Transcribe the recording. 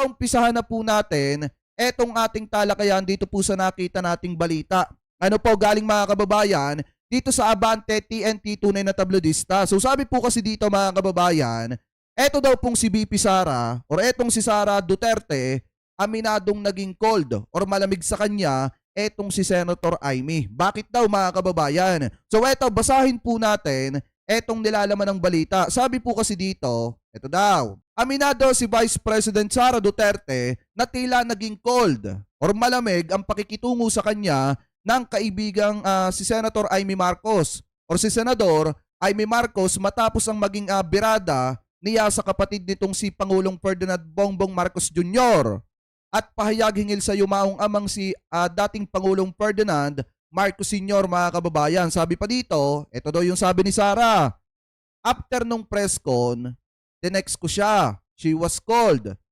umpisahan na po natin etong ating talakayan dito po sa nakita nating balita. Ano po, galing mga kababayan, dito sa Abante TNT Tunay na Tablodista. So sabi po kasi dito mga kababayan, eto daw pong si BP Sara or etong si Sara Duterte, aminadong naging cold or malamig sa kanya etong si Senator Amy. Bakit daw mga kababayan? So eto, basahin po natin etong nilalaman ng balita. Sabi po kasi dito, eto daw, aminado si Vice President Sara Duterte na tila naging cold or malamig ang pakikitungo sa kanya ng kaibigang si Senator Amy Marcos or si Senador Amy Marcos matapos ang maging birada niya sa kapatid nitong si Pangulong Ferdinand Bongbong Marcos Jr. at pahayag hingil sa yumaong amang si dating Pangulong Ferdinand Marcos Sr. mga kababayan. Sabi pa dito, ito daw yung sabi ni Sara, after nung press con, the next ko siya, she was cold.